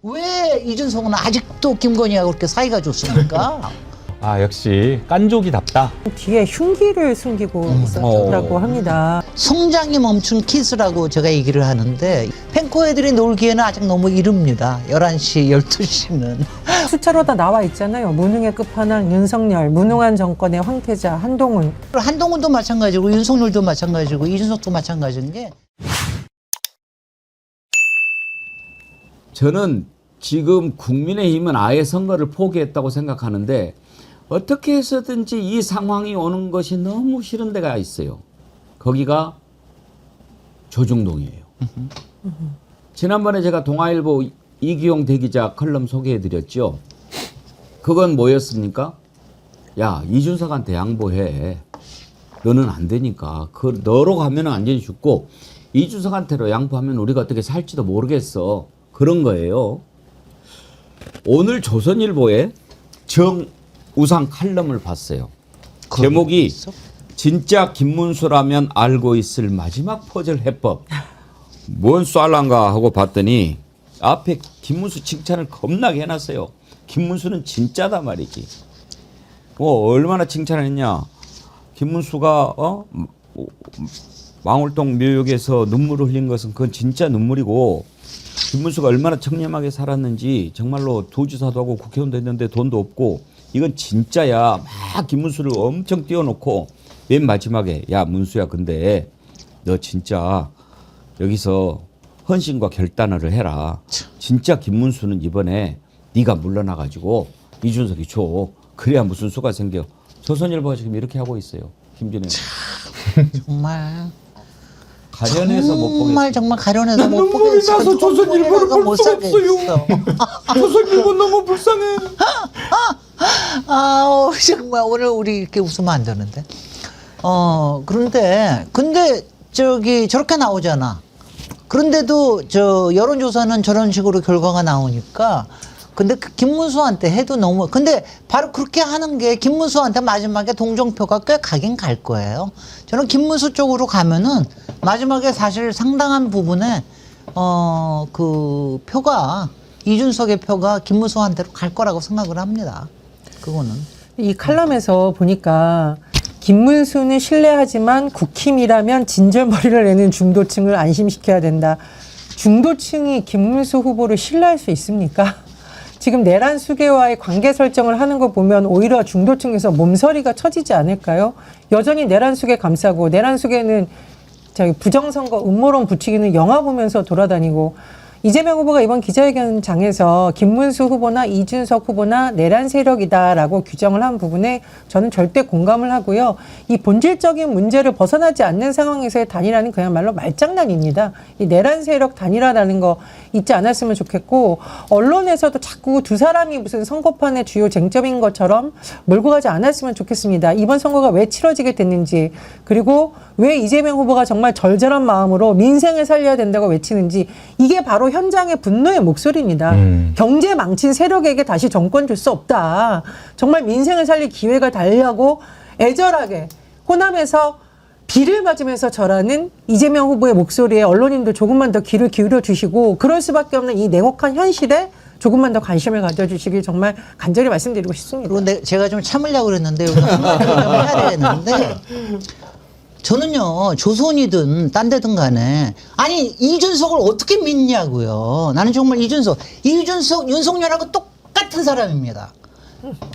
왜 이준석은 아직도 김건희하고 그렇게 사이가 좋습니까? 아, 역시 깐족이답다. 뒤에 흉기를 숨기고 있었다고 합니다. 성장이 멈춘 키스라고 제가 얘기를 하는데 팬코 애들이 놀기에는 아직 너무 이릅니다. 11시, 12시는. 숫자로 다 나와 있잖아요. 무능의 끝판왕 윤석열, 무능한 정권의 황태자 한동훈. 한동훈도 마찬가지고 윤석열도 마찬가지고 이준석도 마찬가지인 게 저는 지금 국민의힘은 아예 선거를 포기했다고 생각하는데 어떻게 해서든지 이 상황이 오는 것이 너무 싫은 데가 있어요. 거기가 조중동이에요. 지난번에 제가 동아일보 이기용 대기자 컬럼 소개해드렸죠. 그건 뭐였습니까? 야, 이준석한테 양보해. 너는 안 되니까. 너로 가면 완전히 죽고 이준석한테로 양보하면 우리가 어떻게 살지도 모르겠어. 그런 거예요. 오늘 조선일보에 정우상 칼럼을 봤어요. 제목이 진짜 김문수라면 알고 있을 마지막 퍼즐 해법. 뭔 쌀란가 하고 봤더니 앞에 김문수 칭찬을 겁나게 해놨어요. 김문수는 진짜다 말이지. 얼마나 칭찬을 했냐. 김문수가 망월동 묘역에서 눈물을 흘린 것은 그건 진짜 눈물이고 김문수가 얼마나 청렴하게 살았는지 정말로 도지사도 하고 국회의원도 했는데 돈도 없고 이건 진짜야. 막 김문수를 엄청 띄워놓고 맨 마지막에 야 문수야 근데 너 진짜 여기서 헌신과 결단을 해라. 진짜 김문수는 이번에 네가 물러나가지고 이준석이 줘. 그래야 무슨 수가 생겨. 조선일보가 지금 이렇게 하고 있어요. 김진애. 정말 가련해서 못 보겠어. 정말 가련해서 못 보겠어. 눈물이 나서 조선일보를 볼 못 수 없어요. 살겠어. 조선일보 너무 불쌍해. 아우 정말 오늘 우리 이렇게 웃으면 안 되는데. 근데 저렇게 나오잖아. 그런데도 여론조사는 저런 식으로 결과가 나오니까. 근데 김문수한테 해도 너무. 근데 바로 그렇게 하는 게 김문수한테 마지막에 동정표가 꽤 가긴 갈 거예요. 저는 김문수 쪽으로 가면은 마지막에 사실 상당한 부분에 그 표가 이준석의 표가 김문수한테로 갈 거라고 생각을 합니다. 그거는. 이 칼럼에서 보니까 김문수는 신뢰하지만 국힘이라면 진절머리를 내는 중도층을 안심시켜야 된다. 중도층이 김문수 후보를 신뢰할 수 있습니까? 지금 내란 수계와의 관계 설정을 하는 거 보면 오히려 중도층에서 몸서리가 쳐지지 않을까요? 여전히 내란 수계 감싸고 내란 수계는 부정선거 음모론 붙이기는 영화 보면서 돌아다니고 이재명 후보가 이번 기자회견장에서 김문수 후보나 이준석 후보나 내란 세력이다라고 규정을 한 부분에 저는 절대 공감을 하고요. 이 본질적인 문제를 벗어나지 않는 상황에서의 단일화는 그야말로 말장난입니다. 이 내란 세력 단일화라는 거 잊지 않았으면 좋겠고 언론에서도 자꾸 두 사람이 무슨 선거판의 주요 쟁점인 것처럼 몰고 가지 않았으면 좋겠습니다. 이번 선거가 왜 치러지게 됐는지 그리고 왜 이재명 후보가 정말 절절한 마음으로 민생을 살려야 된다고 외치는지 이게 바로 현장의 분노의 목소리입니다. 경제 망친 세력에게 다시 정권 줄 수 없다. 정말 민생을 살릴 기회가 달라고 애절하게 호남에서 비를 맞으면서 절하는 이재명 후보의 목소리에 언론인들 조금만 더 귀를 기울여 주시고 그럴 수밖에 없는 이 냉혹한 현실에 조금만 더 관심을 가져주시길 정말 간절히 말씀드리고 싶습니다. 그리고 제가 좀 참으려고 그랬는데 여기서 한마디 좀 해야 되겠는데 저는요 조선이든 딴 데든 간에 아니 이준석을 어떻게 믿냐고요. 나는 정말 이준석 윤석열하고 똑같은 사람입니다.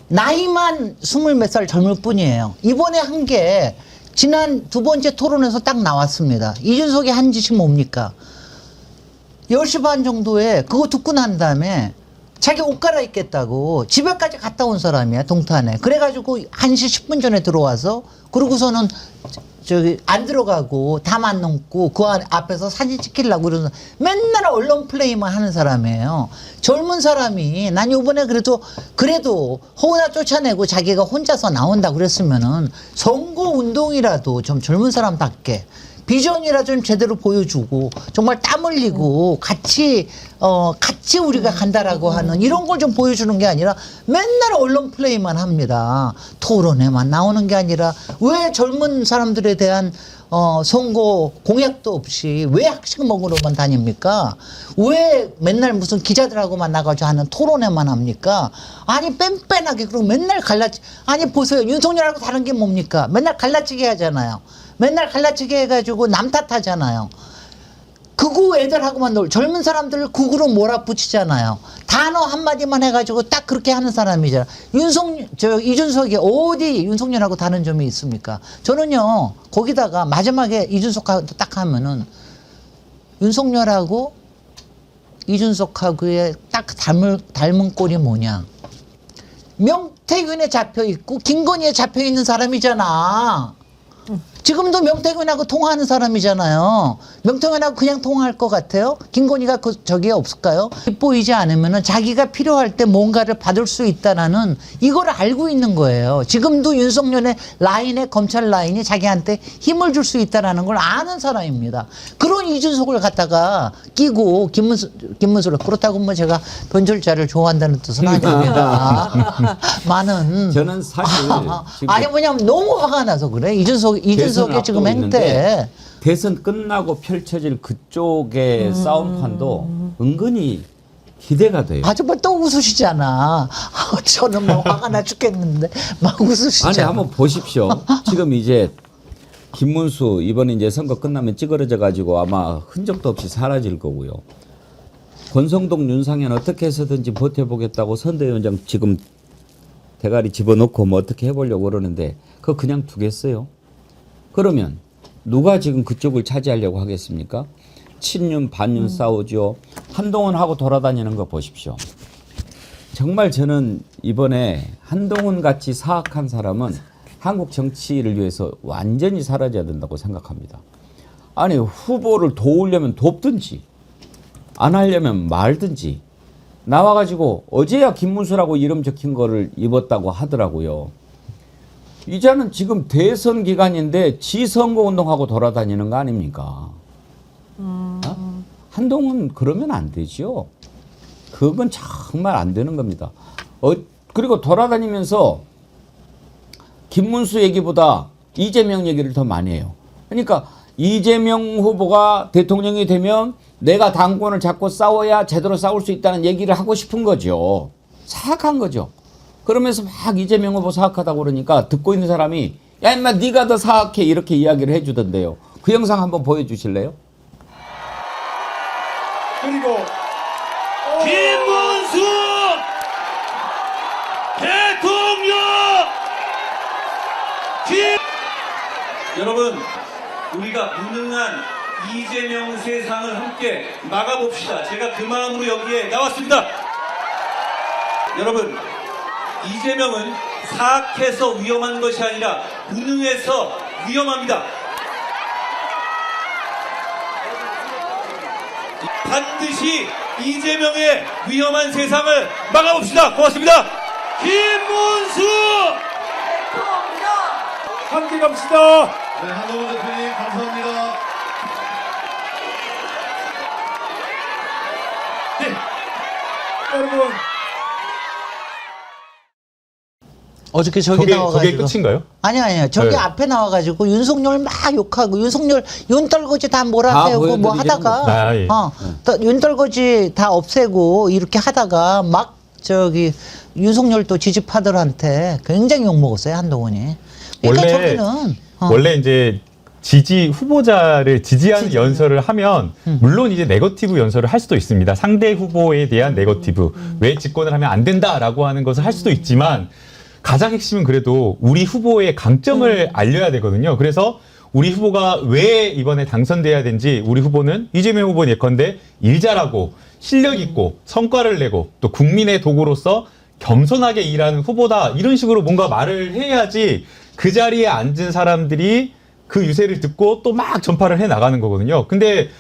나이만 20몇 살 젊을 뿐이에요. 이번에 한 게 지난 두 번째 토론에서 딱 나왔습니다. 이준석이 한 짓이 뭡니까? 10시 반 정도에 그거 듣고 난 다음에 자기 옷 갈아입겠다고 집에까지 갔다 온 사람이야 동탄에. 그래가지고 1시 10분 전에 들어와서 그러고서는 안 들어가고 담 안 넘고 그 앞에서 사진 찍히려고 그러는 맨날 언론 플레이만 하는 사람이에요. 젊은 사람이 난 요번에 그래도 허우나 쫓아내고 자기가 혼자서 나온다 그랬으면은 선거 운동이라도 좀 젊은 사람답게 비전이라 좀 제대로 보여주고 정말 땀 흘리고 같이 우리가 간다라고 하는 이런 걸 좀 보여주는 게 아니라 맨날 언론 플레이만 합니다. 토론에만 나오는 게 아니라 왜 젊은 사람들에 대한 선거 공약도 없이 왜 학식 먹으러만 다닙니까? 왜 맨날 무슨 기자들하고만 나가서 하는 토론회만 합니까? 아니 뺀뺀하게 그리고 맨날 아니 보세요. 윤석열하고 다른 게 뭡니까? 맨날 갈라치기 하잖아요. 맨날 갈라치기 해가지고 남 탓하잖아요. 극우 애들하고만 젊은 사람들을 극우로 몰아붙이잖아요. 단어 한마디만 해가지고 딱 그렇게 하는 사람이잖아요. 이준석이 어디 윤석열하고 다른 점이 있습니까? 저는요, 거기다가 마지막에 이준석하고 딱 하면은 윤석열하고 이준석하고의 딱 닮은 꼴이 뭐냐. 명태균에 잡혀 있고 김건희에 잡혀 있는 사람이잖아. 지금도 명태균하고 통화하는 사람이잖아요. 명태균하고 그냥 통화할 것 같아요? 김건희가 저기에 없을까요? 보이지 않으면은 자기가 필요할 때 뭔가를 받을 수 있다라는 이걸 알고 있는 거예요. 지금도 윤석열의 라인에 검찰 라인이 자기한테 힘을 줄 수 있다라는 걸 아는 사람입니다. 그런 이준석을 갖다가 끼고 김문수를 그렇다고 뭐 제가 변절자를 좋아한다는 뜻은 아닙니다. 많은 저는 사실 지금 아니 뭐냐면 너무 화가 나서 그래. 이준석의 지금 행태. 대선 끝나고 펼쳐질 그쪽의 싸움판도 은근히 기대가 돼요. 아주 뭐 또 웃으시잖아. 저는 뭐 화가 나 죽겠는데 막 웃으시잖아. 아니 한번 보십시오. 지금 이제 김문수 이번에 이제 선거 끝나면 찌그러져 가지고 아마 흔적도 없이 사라질 거고요. 권성동 윤상현 어떻게 해서든지 버텨보겠다고 선대위원장 지금 대가리 집어넣고 뭐 어떻게 해보려고 그러는데 그거 그냥 두겠어요? 그러면 누가 지금 그쪽을 차지하려고 하겠습니까? 친윤 반윤 싸우죠. 한동훈하고 돌아다니는 거 보십시오. 정말 저는 이번에 한동훈 같이 사악한 사람은 한국 정치를 위해서 완전히 사라져야 된다고 생각합니다. 아니 후보를 도우려면 돕든지 안 하려면 말든지 나와가지고 어제야 김문수라고 이름 적힌 거를 입었다고 하더라고요. 이제는 지금 대선 기간인데 지선거운동하고 돌아다니는 거 아닙니까? 한동훈 그러면 안 되죠. 그건 정말 안 되는 겁니다. 그리고 돌아다니면서 김문수 얘기보다 이재명 얘기를 더 많이 해요. 그러니까 이재명 후보가 대통령이 되면 내가 당권을 잡고 싸워야 제대로 싸울 수 있다는 얘기를 하고 싶은 거죠. 사악한 거죠. 그러면서 막 이재명 후보 사악하다고 그러니까 듣고 있는 사람이 야 임마 네가 더 사악해 이렇게 이야기를 해주던데요. 그 영상 한번 보여주실래요? 그리고 김문수 대통령 여러분 우리가 무능한 이재명 세상을 함께 막아봅시다. 제가 그 마음으로 여기에 나왔습니다. 여러분 이재명은 사악해서 위험한 것이 아니라 무능해서 위험합니다. 반드시 이재명의 위험한 세상을 막아봅시다. 고맙습니다. 김문수 함께 갑시다. 네, 한동훈 대표님 감사합니다. 네, 여러분 어저께 저기 나와가지고 저게 끝인가요? 아니요. 저기 네. 앞에 나와가지고 윤석열 막 욕하고 윤석열 윤떨거지 다 몰아세우고 뭐 하다가 예. 또 윤떨거지 다 없애고 이렇게 하다가 막 저기 윤석열 또 지지파들한테 굉장히 욕 먹었어요 한동훈이. 그러니까 저기는 원래 이제 지지 후보자를 지지하는 연설을 하면 물론 이제 네거티브 연설을 할 수도 있습니다. 상대 후보에 대한 네거티브 왜 집권을 하면 안 된다라고 하는 것을 할 수도 있지만 가장 핵심은 그래도 우리 후보의 강점을 알려야 되거든요. 그래서 우리 후보가 왜 이번에 당선돼야 되는지 우리 후보는 이재명 후보 예컨대 일 잘하고 실력 있고 성과를 내고 또 국민의 도구로서 겸손하게 일하는 후보다 이런 식으로 뭔가 말을 해야지 그 자리에 앉은 사람들이 그 유세를 듣고 또 막 전파를 해 나가는 거거든요. 근데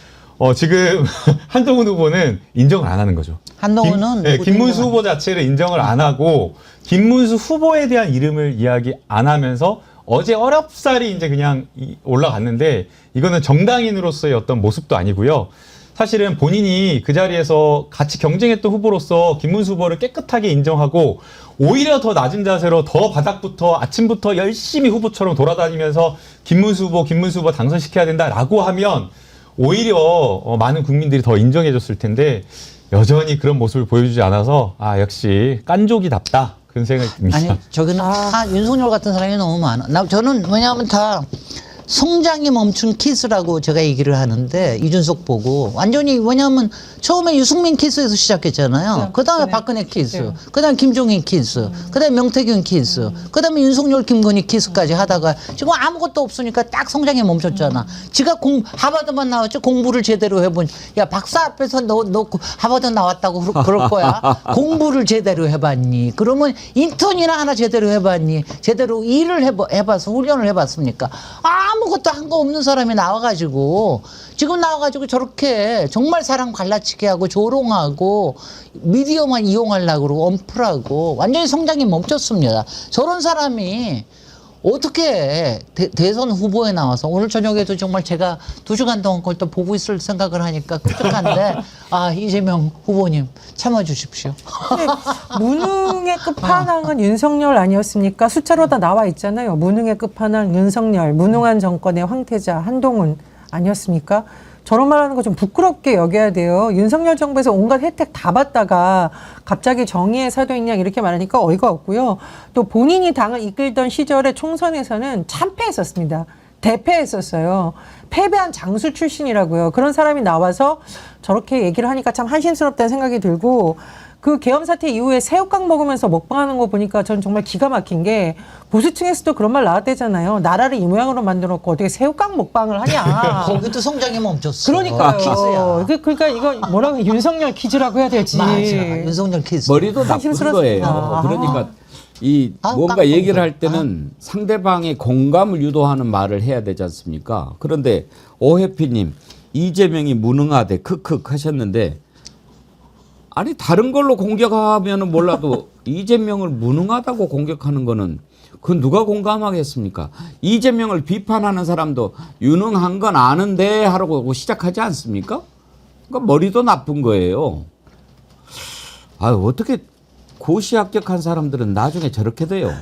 지금 한동훈 후보는 인정을 안 하는 거죠. 한동훈은 김문수 후보 자체를 인정을 안 하고 김문수 후보에 대한 이름을 이야기 안 하면서 어제 어렵사리 이제 그냥 올라갔는데 이거는 정당인으로서의 어떤 모습도 아니고요. 사실은 본인이 그 자리에서 같이 경쟁했던 후보로서 김문수 후보를 깨끗하게 인정하고 오히려 더 낮은 자세로 더 바닥부터 아침부터 열심히 후보처럼 돌아다니면서 김문수 후보 당선시켜야 된다라고 하면 오히려 많은 국민들이 더 인정해줬을 텐데 여전히 그런 모습을 보여주지 않아서 역시 깐족이답다 그런 생각이 듭니다. 아니 저기는 다 윤석열 같은 사람이 너무 많아. 저는 왜냐하면 다 성장이 멈춘 키스라고 제가 얘기를 하는데 이준석 보고 완전히 왜냐하면 처음에 유승민 키스에서 시작했잖아요. 그다음에 박근혜 키스, 그다음에 김종인 키스, 그다음에 명태균 키스, 그다음에 윤석열 김건희 키스까지 하다가 지금 아무것도 없으니까 딱 성장이 멈췄잖아. 지가 하버드만 나왔죠. 공부를 제대로 해본. 야 박사 앞에서 너 하버드 나왔다고 그럴 거야. 공부를 제대로 해봤니? 그러면 인턴이나 하나 제대로 해봤니? 제대로 일을 해봐서 훈련을 해봤습니까? 아무것도 한 거 없는 사람이 나와가지고 지금 나와가지고 저렇게 정말 사람 갈라치게 하고 조롱하고 미디어만 이용하려고 그러고 엄플하고 완전히 성장이 멈췄습니다. 저런 사람이 어떻게 대선 후보에 나와서 오늘 저녁에도 정말 제가 2시간 동안 그걸 또 보고 있을 생각을 하니까 끔찍한데 이재명 후보님 참아주십시오. 무능의 끝판왕은 윤석열 아니었습니까? 숫자로 다 나와 있잖아요. 무능의 끝판왕 윤석열, 무능한 정권의 황태자 한동훈 아니었습니까? 저런 말하는 거 좀 부끄럽게 여겨야 돼요. 윤석열 정부에서 온갖 혜택 다 받다가 갑자기 정의의 사도있냐 이렇게 말하니까 어이가 없고요. 또 본인이 당을 이끌던 시절에 총선에서는 참패했었습니다. 대패했었어요. 패배한 장수 출신이라고요. 그런 사람이 나와서 저렇게 얘기를 하니까 참 한심스럽다는 생각이 들고 그 계엄 사태 이후에 새우깡 먹으면서 먹방하는 거 보니까 전 정말 기가 막힌 게 보수층에서도 그런 말 나왔대잖아요. 나라를 이 모양으로 만들어놓고 어떻게 새우깡 먹방을 하냐. 거기도 성장이 멈췄어. 그러니까요. 키스야. 그러니까 이거 뭐라고 윤석열 퀴즈라고 해야 될지. 맞아. 윤석열 키스. 머리도 나쁜 한심스럽습니다. 거예요. 그러니까 이 뭔가 깜빡 얘기를 할 깜빡. 때는 상대방의 공감을 유도하는 말을 해야 되지 않습니까? 그런데 오해피님 이재명이 무능하대 크크 하셨는데 아니 다른 걸로 공격하면은 몰라도 이재명을 무능하다고 공격하는 거는 그건 누가 공감하겠습니까? 이재명을 비판하는 사람도 유능한 건 아는데 하라고 시작하지 않습니까? 그러니까 머리도 나쁜 거예요. 어떻게 고시 합격한 사람들은 나중에 저렇게 돼요.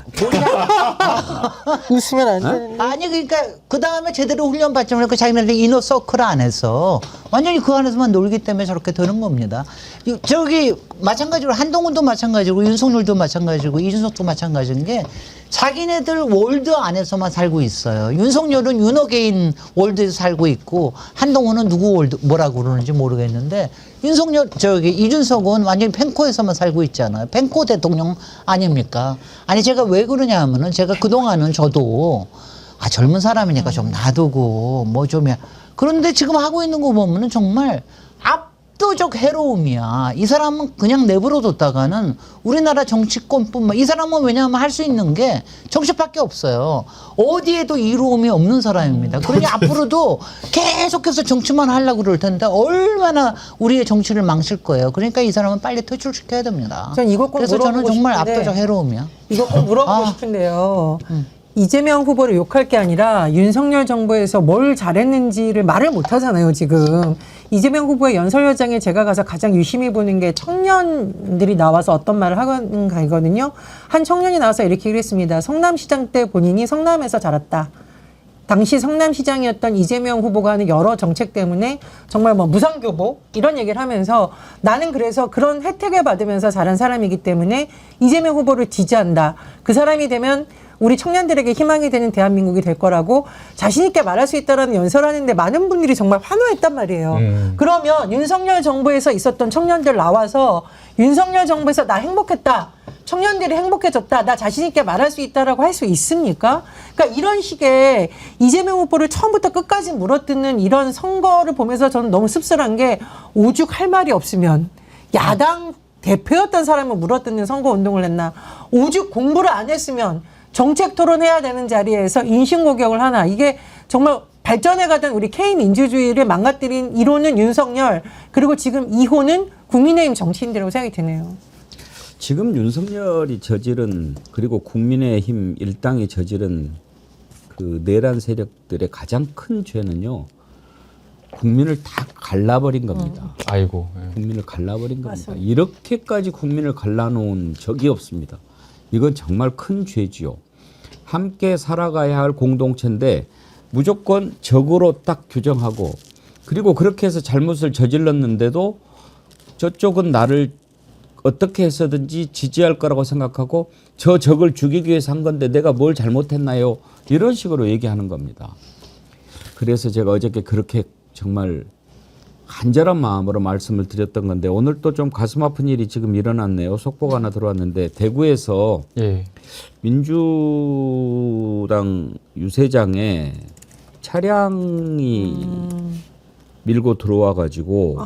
웃으면 안 되는데. 아니 그러니까 그 다음에 제대로 훈련 받지 않고 자기네들 이너 서클 안에서 완전히 그 안에서만 놀기 때문에 저렇게 되는 겁니다. 저기 마찬가지로 한동훈도 마찬가지고 윤석열도 마찬가지고 이준석도 마찬가지인 게 자기네들 월드 안에서만 살고 있어요. 윤석열은 윤호개인 월드에서 살고 있고 한동훈은 누구 월드 뭐라고 그러는지 모르겠는데 이준석은 완전히 펜코에서만 살고 있잖아요. 펜코 대통령 아닙니까? 아니 제가 왜 그러냐 하면은 제가 그동안은 저도 젊은 사람이니까 좀 놔두고 뭐 좀 그런데 지금 하고 있는 거 보면은 정말 압도적 해로움이야. 이 사람은 그냥 내버려뒀다가는 우리나라 정치권뿐만 이 사람은 왜냐하면 할 수 있는 게 정치밖에 없어요. 어디에도 이로움이 없는 사람입니다. 그러니 앞으로도 계속해서 정치만 하려고 그럴 텐데 얼마나 우리의 정치를 망칠 거예요. 그러니까 이 사람은 빨리 퇴출시켜야 됩니다. 전 이거 꼭 그래서 저는 물어보고 정말 싶은데 압도적 해로움이야. 이거 꼭 물어보고 싶은데요. 이재명 후보를 욕할 게 아니라 윤석열 정부에서 뭘 잘했는지를 말을 못 하잖아요, 지금. 이재명 후보의 연설여장에 제가 가서 가장 유심히 보는 게 청년들이 나와서 어떤 말을 하거든요. 한 청년이 나와서 이렇게 얘기를 했습니다. 성남시장 때 본인이 성남에서 자랐다. 당시 성남시장이었던 이재명 후보가 하는 여러 정책 때문에 정말 뭐 무상교복 이런 얘기를 하면서 나는 그래서 그런 혜택을 받으면서 자란 사람이기 때문에 이재명 후보를 지지한다. 그 사람이 되면 우리 청년들에게 희망이 되는 대한민국이 될 거라고 자신 있게 말할 수 있다라는 연설을 하는데 많은 분들이 정말 환호했단 말이에요. 그러면 윤석열 정부에서 있었던 청년들 나와서 윤석열 정부에서 나 행복했다. 청년들이 행복해졌다. 나 자신 있게 말할 수 있다라고 할 수 있습니까? 그러니까 이런 식의 이재명 후보를 처음부터 끝까지 물어뜯는 이런 선거를 보면서 저는 너무 씁쓸한 게 오죽 할 말이 없으면 야당 대표였던 사람을 물어뜯는 선거 운동을 했나. 오죽 공부를 안 했으면 정책 토론해야 되는 자리에서 인신공격을 하나. 이게 정말 발전해가던 우리 K민주주의를 망가뜨린 1호는 윤석열, 그리고 지금 2호는 국민의힘 정치인들이라고 생각이 드네요. 지금 윤석열이 저지른 그리고 국민의힘 일당이 저지른 그 내란 세력들의 가장 큰 죄는요. 국민을 다 갈라버린 겁니다. 아이고. 예. 국민을 갈라버린 겁니다. 맞습니다. 이렇게까지 국민을 갈라놓은 적이 없습니다. 이건 정말 큰 죄지요. 함께 살아가야 할 공동체인데 무조건 적으로 딱 규정하고 그리고 그렇게 해서 잘못을 저질렀는데도 저쪽은 나를 어떻게 해서든지 지지할 거라고 생각하고 저 적을 죽이기 위해서 한 건데 내가 뭘 잘못했나요? 이런 식으로 얘기하는 겁니다. 그래서 제가 어저께 그렇게 정말 간절한 마음으로 말씀을 드렸던 건데 오늘 또 좀 가슴 아픈 일이 지금 일어났네요. 속보가 하나 들어왔는데 대구에서 예. 민주당 유세장에 차량이 밀고 들어와 가지고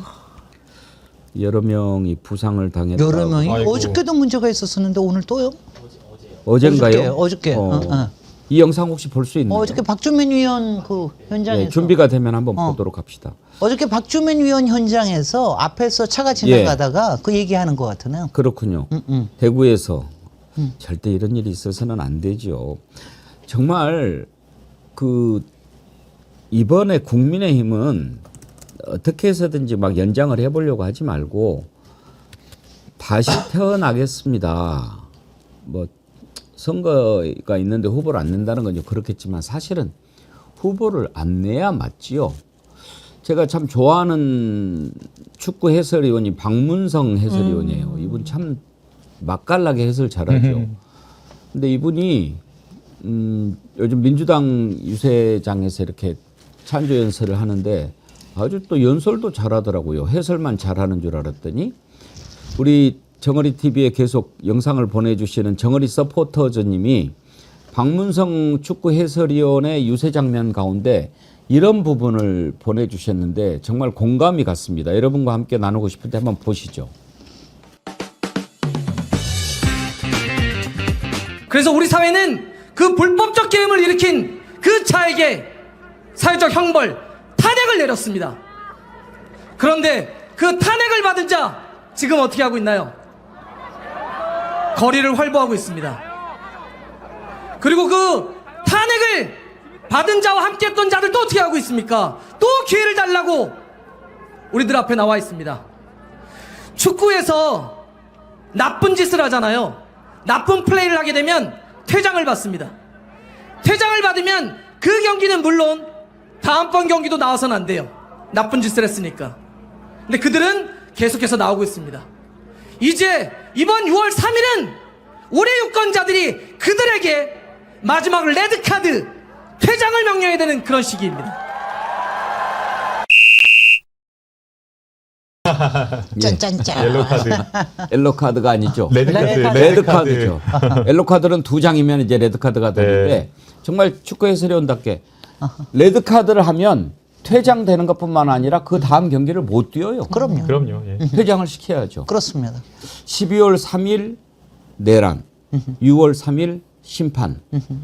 여러 명이 부상을 당했다. 여러 명이 아이고. 어저께도 문제가 있었었는데 오늘 또요? 어젠가요? 어저께. 이 영상 혹시 볼 수 있나요? 어저께 박주민 위원 그 현장에서 네, 준비가 되면 한번 보도록 합시다. 어저께 박주민 위원 현장에서 앞에서 차가 지나가다가 그 얘기하는 것 같으네요. 그렇군요. 대구에서 절대 이런 일이 있어서는 안 되죠. 정말 그 이번에 국민의힘은 어떻게 해서든지 막 연장을 해보려고 하지 말고 다시 태어나겠습니다. 뭐 선거가 있는데 후보를 안 낸다는 건 그렇겠지만 사실은 후보를 안 내야 맞지요. 제가 참 좋아하는 축구 해설위원이 박문성 해설위원이에요. 이분 참 맛깔나게 해설 잘하죠. 근데 이분이 요즘 민주당 유세장에서 이렇게 찬조 연설을 하는데 아주 또 연설도 잘하더라고요. 해설만 잘하는 줄 알았더니 우리 정어리 TV에 계속 영상을 보내주시는 정어리 서포터즈님이 박문성 축구 해설위원의 유세 장면 가운데 이런 부분을 보내주셨는데 정말 공감이 갔습니다. 여러분과 함께 나누고 싶은데 한번 보시죠. 그래서 우리 사회는 그 불법적 계엄을 일으킨 그 차에게 사회적 형벌, 탄핵을 내렸습니다. 그런데 그 탄핵을 받은 자 지금 어떻게 하고 있나요? 거리를 활보하고 있습니다. 그리고 그 탄핵을 받은 자와 함께했던 자들도 어떻게 하고 있습니까? 또 기회를 달라고 우리들 앞에 나와 있습니다. 축구에서 나쁜 짓을 하잖아요. 나쁜 플레이를 하게 되면 퇴장을 받습니다. 퇴장을 받으면 그 경기는 물론 다음번 경기도 나와서는 안 돼요. 나쁜 짓을 했으니까. 근데 그들은 계속해서 나오고 있습니다. 이제 이번 6월 3일은 우리 유권자들이 그들에게 마지막 레드카드 퇴장을 명령해야 되는 그런 시기입니다. 짠짠짠. 옐로우 카드. 옐로 카드가 아니죠. 레드 카드. 레드 카드죠. 옐로 카드는 2장이면 이제 레드 카드가 되는데 네. 정말 축구 해설위원답게 레드 카드를 하면 퇴장되는 것뿐만 아니라 그 다음 경기를 못 뛰어요. 그럼요. 그럼요. 예. 퇴장을 시켜야죠. 그렇습니다. 12월 3일 내란, 6월 3일 심판,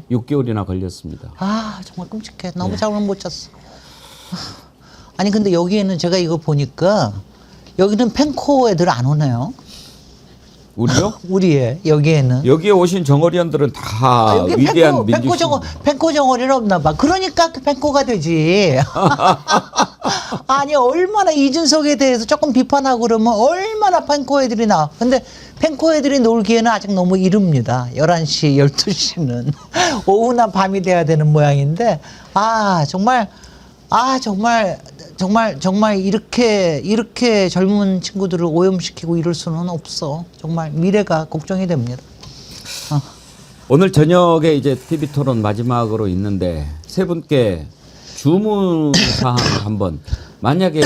6개월이나 걸렸습니다. 아 정말 끔찍해. 너무 잠을 못 잤어. 아니 근데 여기에는 제가 이거 보니까 여기는 펜코 애들 안 오네요. 우리요? 우리의 여기에는. 여기에 오신 정어리원들은 다 여기 위대한 펜코 정어리는 없나 봐. 그러니까 그 펜코가 되지. 아니 얼마나 이준석에 대해서 조금 비판하고 그러면 얼마나 펜코 애들이 나와. 근데 펜코 애들이 놀기에는 아직 너무 이릅니다. 11시, 12시는. 오후나 밤이 돼야 되는 모양인데 정말 이렇게 젊은 친구들을 오염시키고 이럴 수는 없어. 정말 미래가 걱정이 됩니다. 오늘 저녁에 이제 TV 토론 마지막으로 있는데 세 분께 주문 사항을 한번 만약에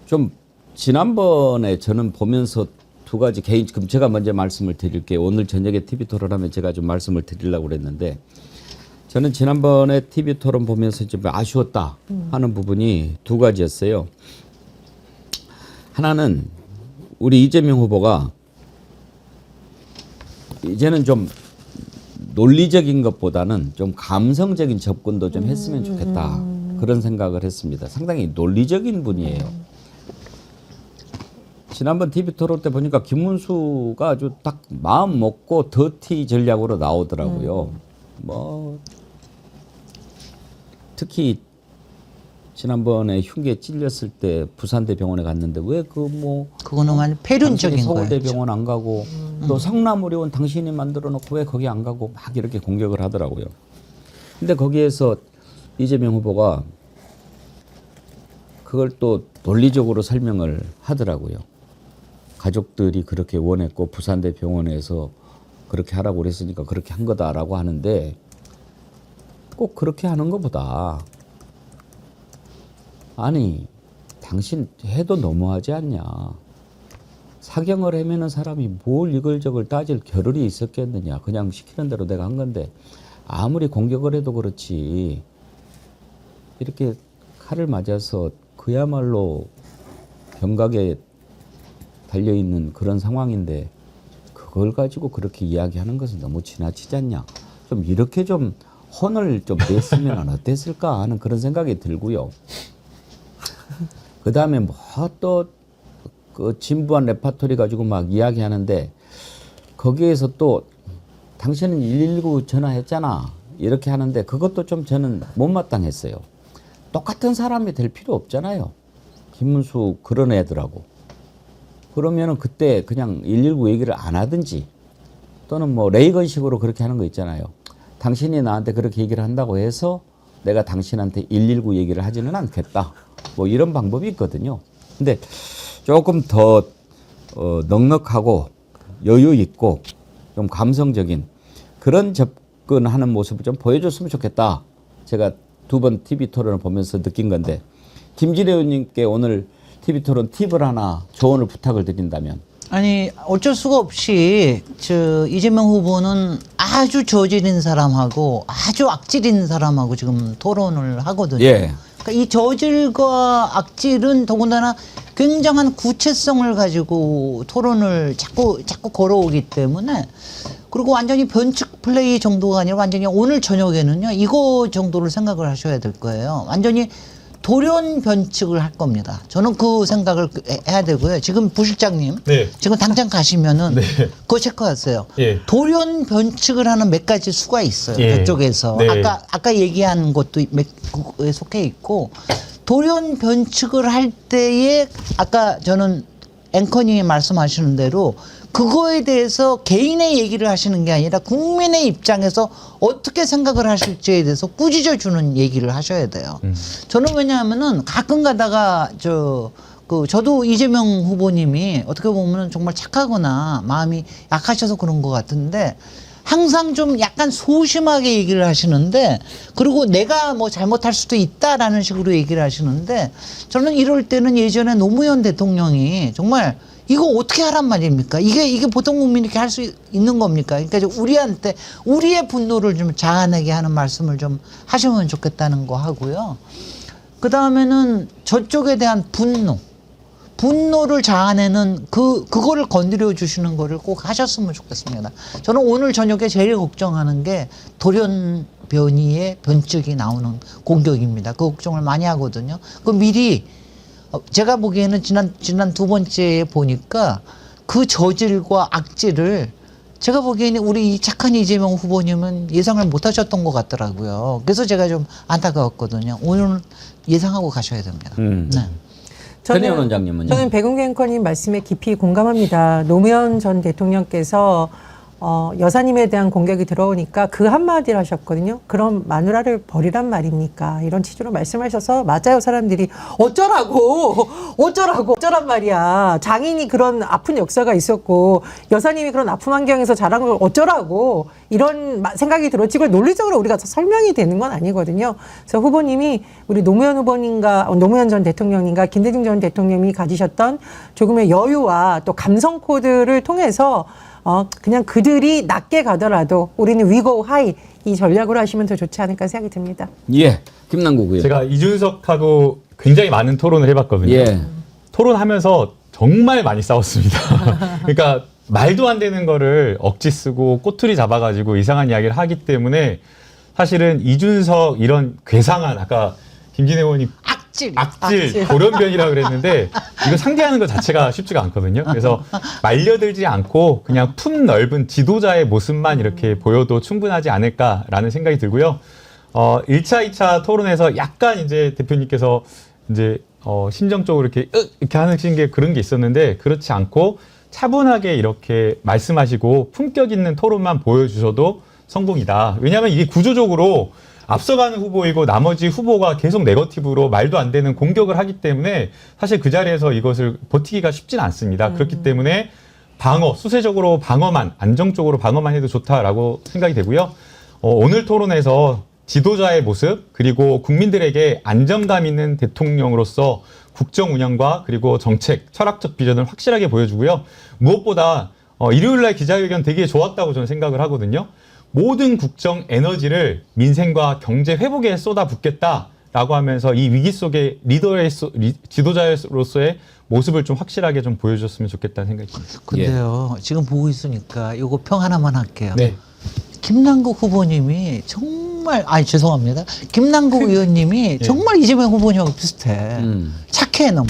좀 지난번에 저는 보면서 두 가지 개인 그럼 제가 먼저 말씀을 드릴게요. 오늘 저녁에 TV 토론하면 제가 좀 말씀을 드리려고 그랬는데 저는 지난번에 TV 토론 보면서 좀 아쉬웠다 하는 부분이 두 가지였어요. 하나는 우리 이재명 후보가 이제는 좀 논리적인 것보다는 좀 감성적인 접근도 좀 했으면 좋겠다. 그런 생각을 했습니다. 상당히 논리적인 분이에요. 지난번 TV 토론 때 보니까 김문수가 아주 딱 마음 먹고 더티 전략으로 나오더라고요. 뭐 특히 지난번에 흉기에 찔렸을 때 부산대병원에 갔는데 왜 그거는 완전 폐륜적인 거예요. 서울대병원 안 가고 또 성남의료원 당신이 만들어 놓고 왜 거기 안 가고 막 이렇게 공격을 하더라고요. 근데 거기에서 이재명 후보가 그걸 또 논리적으로 설명을 하더라고요. 가족들이 그렇게 원했고 부산대병원에서 그렇게 하라고 그랬으니까 그렇게 한 거다라고 하는데 꼭 그렇게 하는 것보다 아니 당신 해도 너무하지 않냐. 사경을 헤매는 사람이 뭘 이글저글 따질 겨를이 있었겠느냐. 그냥 시키는 대로 내가 한 건데 아무리 공격을 해도 그렇지 이렇게 칼을 맞아서 그야말로 경각에 달려있는 그런 상황인데 그걸 가지고 그렇게 이야기하는 것은 너무 지나치지 않냐. 좀 이렇게 좀 혼을 좀 냈으면 어땠을까 하는 그런 생각이 들고요. 그 다음에 뭐 또 그 진부한 레파토리 가지고 막 이야기하는데 거기에서 또 당신은 119 전화했잖아 이렇게 하는데 그것도 좀 저는 못마땅했어요. 똑같은 사람이 될 필요 없잖아요. 김문수 그런 애들하고. 그러면은 그때 그냥 119 얘기를 안 하든지 또는 뭐 레이건식으로 그렇게 하는 거 있잖아요. 당신이 나한테 그렇게 얘기를 한다고 해서 내가 당신한테 119 얘기를 하지는 않겠다. 뭐 이런 방법이 있거든요. 근데 조금 더 넉넉하고 여유 있고 좀 감성적인 그런 접근하는 모습을 좀 보여줬으면 좋겠다. 제가 두 번 TV 토론을 보면서 느낀 건데 김진애 의원님께 오늘 TV 토론 팁을 하나 조언을 부탁을 드린다면. 아니 어쩔 수가 없이 이재명 후보는 아주 저질인 사람하고 아주 악질인 사람하고 지금 토론을 하거든요. 예. 그러니까 이 저질과 악질은 더군다나 굉장한 구체성을 가지고 토론을 자꾸 걸어오기 때문에 그리고 완전히 변칙 플레이 정도가 아니라 완전히 오늘 저녁에는요 이거 정도를 생각을 하셔야 될 거예요. 완전히 돌연 변칙을 할 겁니다. 저는 그 생각을 해야 되고요. 지금 부실장님, 네. 지금 당장 가시면은 네. 그거 체크하세요. 예. 돌연 변칙을 하는 몇 가지 수가 있어요. 예. 그쪽에서 네. 아까 얘기한 것도 그에 속해 있고 돌연 변칙을 할 때에 아까 저는 앵커님이 말씀하시는 대로 그거에 대해서 개인의 얘기를 하시는 게 아니라 국민의 입장에서 어떻게 생각을 하실지에 대해서 꾸짖어 주는 얘기를 하셔야 돼요. 저는 왜냐하면은 가끔 가다가 저도 이재명 후보님이 어떻게 보면 정말 착하거나 마음이 약하셔서 그런 것 같은데 항상 좀 약간 소심하게 얘기를 하시는데 그리고 내가 뭐 잘못할 수도 있다라는 식으로 얘기를 하시는데 저는 이럴 때는 예전에 노무현 대통령이 정말 이거 어떻게 하란 말입니까? 이게 보통 국민이 이렇게 할 수 있는 겁니까? 그러니까 우리한테 우리의 분노를 좀 자아내게 하는 말씀을 좀 하시면 좋겠다는 거 하고요. 그 다음에는 저쪽에 대한 분노를 자아내는 그거를 건드려 주시는 거를 꼭 하셨으면 좋겠습니다. 저는 오늘 저녁에 제일 걱정하는 게 돌연변이의 변칙이 나오는 공격입니다. 그 걱정을 많이 하거든요. 그 미리 제가 보기에는 지난 두 번째에 보니까 그 저질과 악질을 제가 보기에는 우리 이 착한 이재명 후보님은 예상을 못 하셨던 것 같더라고요. 그래서 제가 좀 안타까웠거든요. 오늘 예상하고 가셔야 됩니다. 네. 전혜원 원장님은요? 저는 백운기 앵커님 말씀에 깊이 공감합니다. 노무현 전 대통령께서 여사님에 대한 공격이 들어오니까 그 한마디를 하셨거든요. 그럼 마누라를 버리란 말입니까? 이런 취지로 말씀하셔서 맞아요. 사람들이 어쩌란 말이야. 장인이 그런 아픈 역사가 있었고 여사님이 그런 아픈 환경에서 자란 걸 어쩌라고 이런 생각이 들었지 그걸 논리적으로 우리가 설명이 되는 건 아니거든요. 그래서 후보님이 우리 노무현 전 대통령님과 김대중 전 대통령이 가지셨던 조금의 여유와 또 감성 코드를 통해서 그냥 그들이 낮게 가더라도 우리는 we go high 이 전략으로 하시면 더 좋지 않을까 생각이 듭니다. 예, 김남국 의원. 제가 이준석하고 굉장히 많은 토론을 해봤거든요. 예. 토론하면서 정말 많이 싸웠습니다. 그러니까 말도 안 되는 거를 억지 쓰고 꼬투리 잡아가지고 이상한 이야기를 하기 때문에 사실은 이준석 이런 괴상한 아까 김진애 의원이 악질, 돌연변이라고 그랬는데 이거 상대하는 것 자체가 쉽지가 않거든요. 그래서 말려들지 않고 그냥 품 넓은 지도자의 모습만 이렇게 보여도 충분하지 않을까라는 생각이 들고요. 1차, 2차 토론에서 약간 이제 대표님께서 이제 심정적으로 이렇게 하시는 게 그런 게 있었는데 그렇지 않고 차분하게 이렇게 말씀하시고 품격 있는 토론만 보여주셔도 성공이다. 왜냐하면 이게 구조적으로 앞서가는 후보이고 나머지 후보가 계속 네거티브로 말도 안 되는 공격을 하기 때문에 사실 그 자리에서 이것을 버티기가 쉽지는 않습니다. 그렇기 때문에 수세적으로 방어만, 안정적으로 방어만 해도 좋다라고 생각이 되고요. 오늘 토론에서 지도자의 모습 그리고 국민들에게 안정감 있는 대통령으로서 국정 운영과 그리고 정책, 철학적 비전을 확실하게 보여주고요. 무엇보다 일요일날 기자회견 되게 좋았다고 저는 생각을 하거든요. 모든 국정 에너지를 민생과 경제 회복에 쏟아붓겠다라고 하면서 이 위기 속에 지도자로서의 모습을 좀 확실하게 좀 보여줬으면 좋겠다는 생각이 듭니다. 근데요, 지금 보고 있으니까 이거 평 하나만 할게요. 네. 김남국 후보님이 정말, 죄송합니다. 김남국 의원님이 정말 이재명 후보님하고 비슷해. 착해, 너무.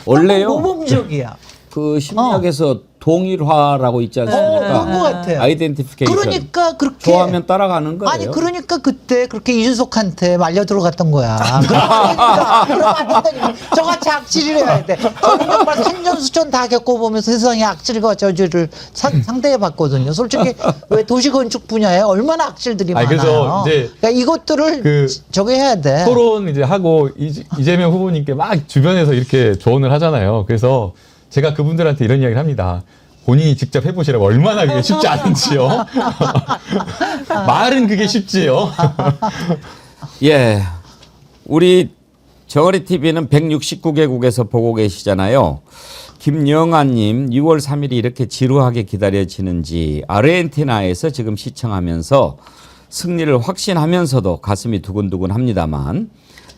원래요 모범적이야. 그 심리학에서 동일화라고 있지 않습니까? 그런 것 같아요. 아이덴티피케이션. 그러니까 그렇게. 좋아하면 따라가는 거예요. 아니, 그러니까 그때 그렇게 이준석한테 말려 들어갔던 거야. 그러면 안 된다니까. 저같이 악질을 해야 돼. 저는 정말 산전수전 다 겪어보면서 세상에 악질과 저주를 상대해 봤거든요. 솔직히 왜 도시건축 분야에 얼마나 악질들이 많아요. 그래서 이제 그러니까 이것들을 저게 해야 돼. 토론 이제 하고 이재명 후보님께 막 주변에서 이렇게 조언을 하잖아요. 그래서 제가 그분들한테 이런 이야기를 합니다. 본인이 직접 해보시라고 얼마나 그게 쉽지 않은지요. 말은 그게 쉽지요. 예. 우리 정어리 TV는 169개국에서 보고 계시잖아요. 김영아님, 6월 3일이 이렇게 지루하게 기다려지는지 아르헨티나에서 지금 시청하면서 승리를 확신하면서도 가슴이 두근두근 합니다만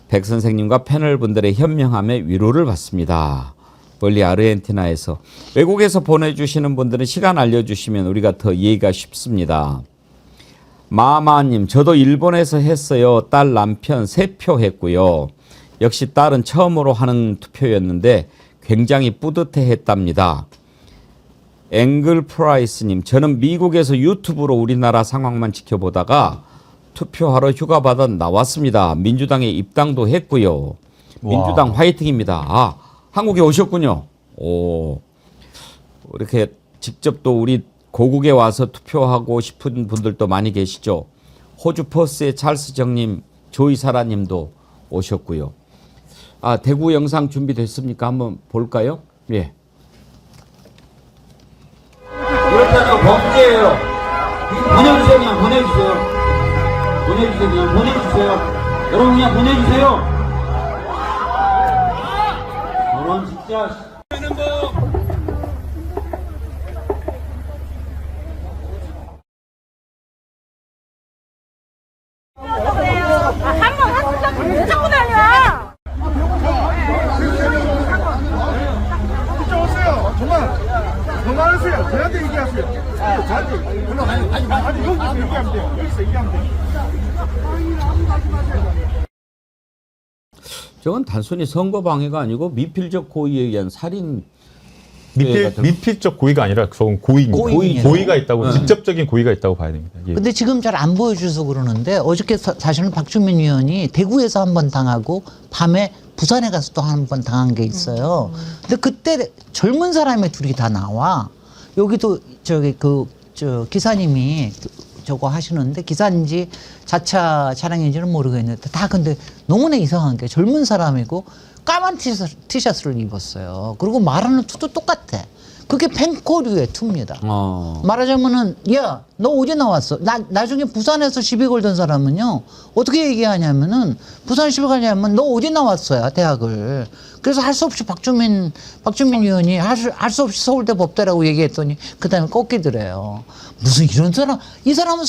백 선생님과 패널분들의 현명함에 위로를 받습니다. 멀리 아르헨티나에서. 외국에서 보내주시는 분들은 시간 알려주시면 우리가 더 이해가 쉽습니다. 마마님, 저도 일본에서 했어요. 딸 남편 3표 했고요. 역시 딸은 처음으로 하는 투표였는데 굉장히 뿌듯해 했답니다. 앵글 프라이스님, 저는 미국에서 유튜브로 우리나라 상황만 지켜보다가 투표하러 휴가 받아 나왔습니다. 민주당에 입당도 했고요. 민주당 화이팅입니다. 한국에 오셨군요. 오, 이렇게 직접 또 우리 고국에 와서 투표하고 싶은 분들도 많이 계시죠. 호주 퍼스의 찰스 정님, 조이사라님도 오셨고요. 대구 영상 준비됐습니까? 한번 볼까요? 예. 이렇다면 범죄예요. 보내주세요. 그냥 보내주세요. 보내주세요. 그냥 보내주세요. 여러분 그냥 보내주세요. 저런 진짜. 왜 자꾸 달려? 진짜 오세요. 그만하세요. 저한테 얘기하세요. 저한테. 별로 아니 여기서 얘기하면 돼요. 여기서 얘기하면 돼요. 저건 단순히 선거 방해가 아니고 미필적 고의에 의한 살인. 미필적 고의가 아니라 그건 고의입니다. 고의가 있다고, 직접적인 고의가 있다고 봐야 됩니다. 예. 근데 지금 잘 안 보여주셔서 그러는데 어저께 사실은 박주민 의원이 대구에서 한 번 당하고 밤에 부산에 가서 또 한 번 당한 게 있어요. 근데 그때 젊은 사람이 둘이 다 나와. 여기도 기사님이 저거 하시는데 기사인지 자차 차량인지는 모르겠는데 다 근데 너무나 이상한 게 젊은 사람이고 까만 티셔츠를 입었어요. 그리고 말하는 투도 똑같아. 그게 펜코류의 투입니다. 말하자면은 야, 너 어디 나왔어? 나중에 부산에서 시비 걸던 사람은요 어떻게 얘기하냐면은 부산 시비 가냐면 너 어디 나왔어요 대학을. 그래서 할 수 없이 박주민 의원이 할 수 없이 서울대 법대라고 얘기했더니 그다음에 꺾이더래요. 무슨 이런 사람, 이 사람은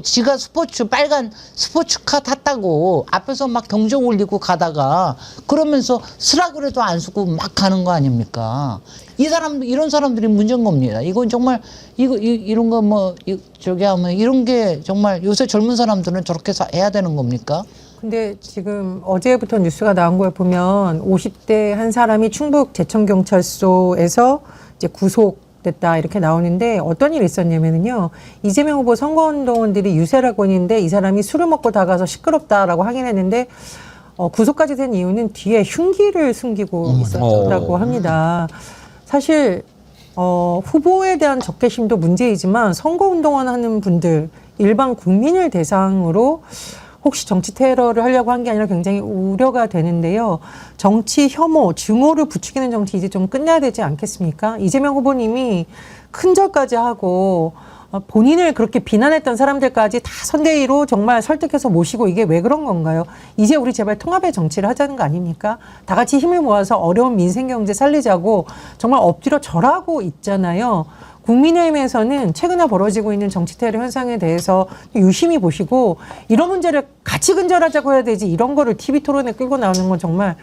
지가 스포츠 빨간 스포츠카 탔다고 앞에서 막 경적 올리고 가다가 그러면서 쓰라그래도 안 쓰고 막 가는 거 아닙니까? 이런 사람들이 문제인 겁니다. 이건 정말 이런 거 하면 이런 게 정말 요새 젊은 사람들은 저렇게 해야 되는 겁니까? 근데 지금 어제부터 뉴스가 나온 걸 보면 50대 한 사람이 충북 제천경찰서에서 이제 구속 됐다 이렇게 나오는데 어떤 일이 있었냐면요. 이재명 후보 선거운동원들이 유세라고 했는데 이 사람이 술을 먹고 다가서 시끄럽다라고 하긴 했는데 구속까지 된 이유는 뒤에 흉기를 숨기고 있었다고 합니다. 사실 후보에 대한 적개심도 문제이지만 선거운동원 하는 분들 일반 국민을 대상으로 혹시 정치 테러를 하려고 한 게 아니라 굉장히 우려가 되는데요. 정치 혐오, 증오를 부추기는 정치 이제 좀 끝내야 되지 않겠습니까? 이재명 후보님이 큰절까지 하고 본인을 그렇게 비난했던 사람들까지 다 선대위로 정말 설득해서 모시고 이게 왜 그런 건가요? 이제 우리 제발 통합의 정치를 하자는 거 아닙니까? 다 같이 힘을 모아서 어려운 민생 경제 살리자고 정말 엎드려 절하고 있잖아요. 국민의힘에서는 최근에 벌어지고 있는 정치 테러 현상에 대해서 유심히 보시고 이런 문제를 같이 근절하자고 해야 되지 이런 거를 TV 토론에 끌고 나오는 건 정말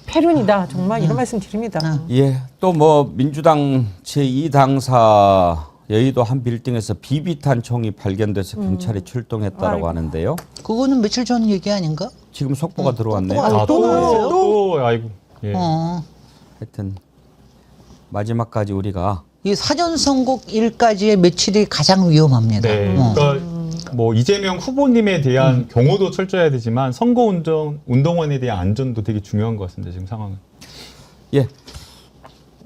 폐륜이다. 정말 이런 말씀 드립니다. 예, 또 뭐 민주당 제2당사 여의도 한 빌딩에서 비비탄 총이 발견돼서 경찰이 출동했다라고 하는데요. 그거는 며칠 전 얘기 아닌가? 지금 속보가 들어왔네요. 또 나왔어요? 또 아이고. 예. 하여튼 마지막까지 우리가 이 사전 선곡일까지의 며칠이 가장 위험합니다. 네. 그러니까 뭐 이재명 후보님에 대한 경호도 철저해야 되지만 선거 운동원에 대한 안전도 되게 중요한 것 같습니다. 지금 상황은. 예.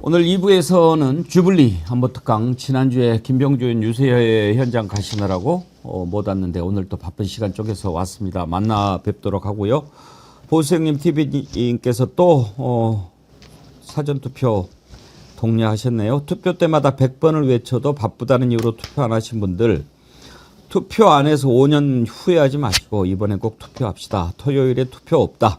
오늘 2부에서는 주블리 한보특강 지난주에 김병주 의원 유세 현장 가시느라고 못 왔는데 오늘 또 바쁜 시간 쪼개서 왔습니다. 만나 뵙도록 하고요. 보수형님 TV님께서 또 사전투표 독려하셨네요. 투표 때마다 100번을 외쳐도 바쁘다는 이유로 투표 안 하신 분들 투표 안 해서 5년 후회하지 마시고 이번에 꼭 투표합시다. 토요일에 투표 없다.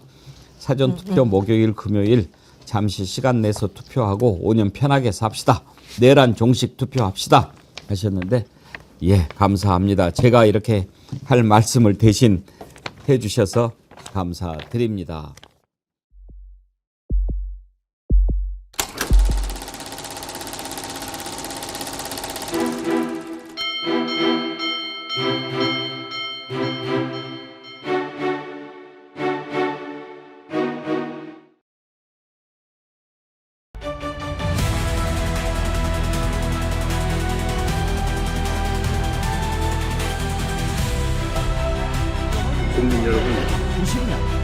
사전투표 목요일 금요일 잠시 시간 내서 투표하고 5년 편하게 삽시다. 내란 종식 투표합시다 하셨는데 예 감사합니다. 제가 이렇게 할 말씀을 대신 해주셔서 감사드립니다. 국민 여러분, 90년